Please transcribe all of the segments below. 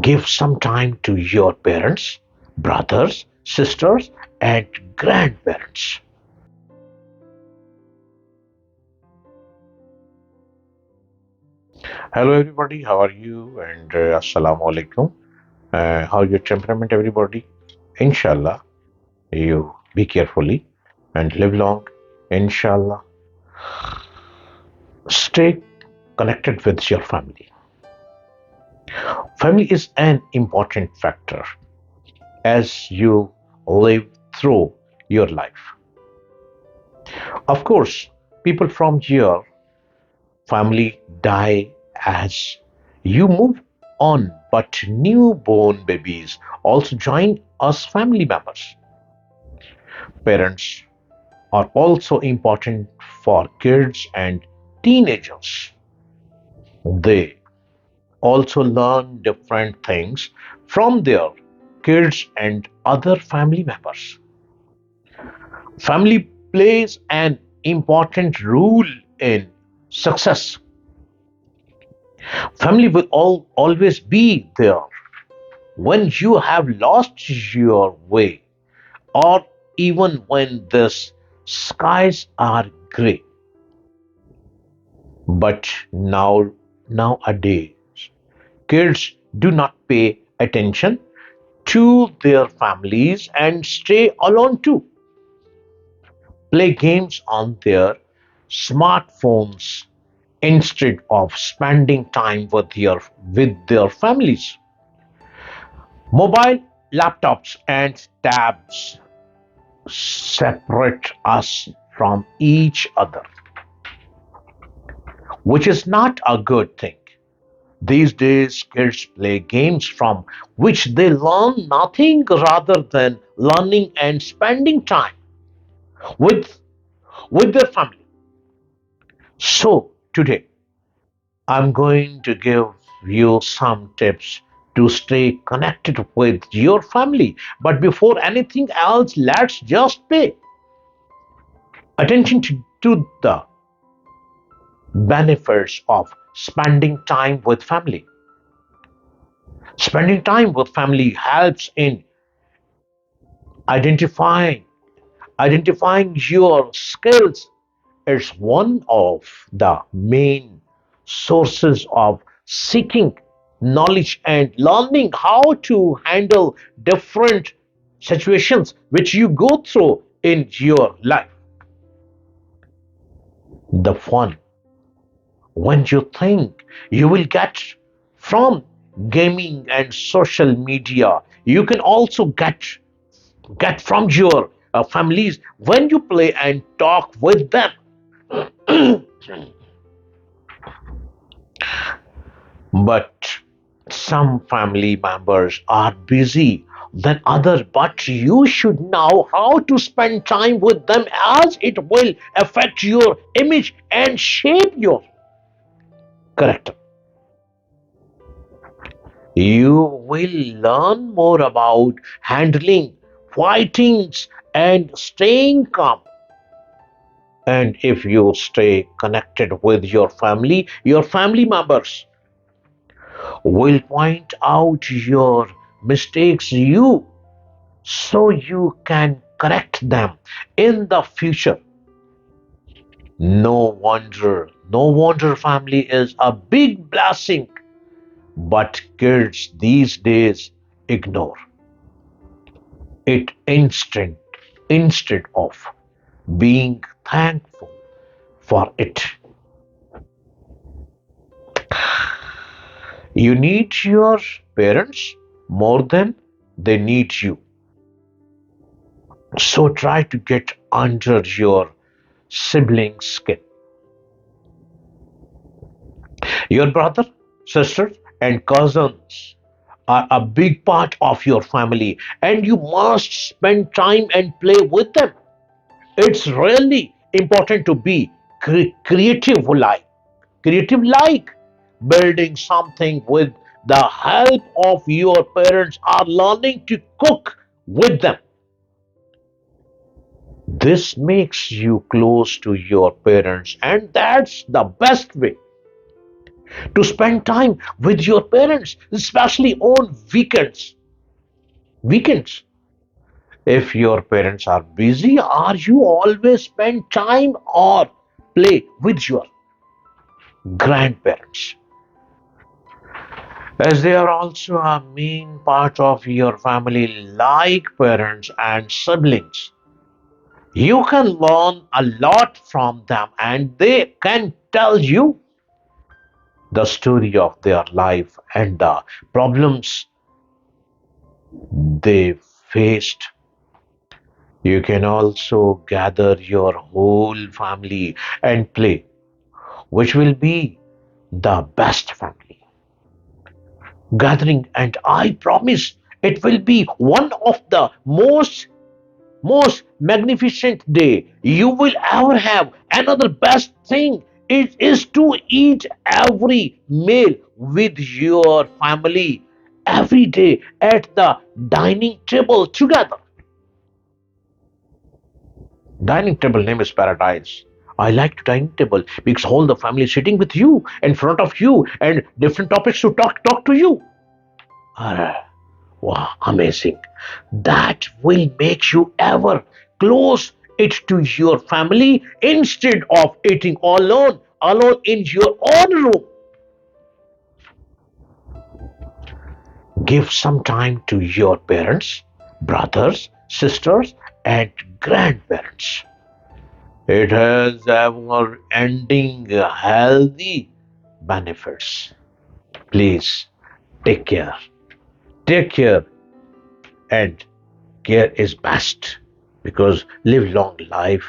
Give some time to your parents, brothers, sisters, and grandparents. Hello, everybody. How are you? And Assalamu alaikum. How your temperament, everybody? Inshallah, you be carefully and live long. Inshallah, stay connected with your family. Family is an important factor as you live through your life. Of course, people from your family die as you move on, but newborn babies also join us family members. Parents are also important for kids and teenagers. They also learn different things from their kids and other family members. Family plays an important role in success. Family will always be there when you have lost your way, or even when the skies are gray. But nowadays, kids do not pay attention to their families and stay alone too. Play games on their smartphones instead of spending time with their families. Mobile laptops and tabs separate us from each other, which is not a good thing. These days, kids play games from which they learn nothing rather than learning and spending time with, with their family. So, today, I'm going to give you some tips to stay connected with your family. But before anything else, let's just pay attention to the benefits of spending time with family. Spending time with family helps in identifying identifying your skills. It's one of the main sources of seeking knowledge and learning how to handle different situations which you go through in your life. The fun when you think you will get from gaming and social media, you can also get from your families when you play and talk with them. But some family members are busy than others, but you should know how to spend time with them as it will affect your image and shape your character. You will learn more about handling fightings and staying calm. And if you stay connected with your family members will point out your mistakes so you can correct them in the future. No wonder family is a big blessing, but kids these days ignore it instead of being thankful for it. You need your parents more than they need you. So try to get under your siblings' skin. Your brother, sisters, and cousins are a big part of your family, and you must spend time and play with them. It's really important to be creative like building something with the help of your parents or learning to cook with them. This makes you close to your parents, and that's the best way. to spend time with your parents, especially on weekends. Weekends. If your parents are busy, are you always spend time or play with your grandparents? As they are also a main part of your family, like parents and siblings. You can learn a lot from them, and they can tell you the story of their life and the problems they faced. You can also gather your whole family and play, which will be the best family gathering. And I promise it will be one of the most magnificent day you will ever have. Another best thing is to eat every meal with your family every day at the dining table together. Dining table name is paradise. I like to dining table because all the family sitting with you in front of you and different topics to talk to you. Ah, wow, amazing. That will make you ever close it to your family instead of eating alone in your own room. Give some time to your parents, brothers, sisters, and grandparents. It has ever ending healthy benefits. Please take care. Take care, and care is best because live long life.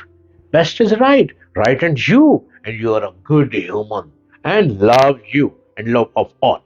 Best is right and you are a good human and love you and love of all.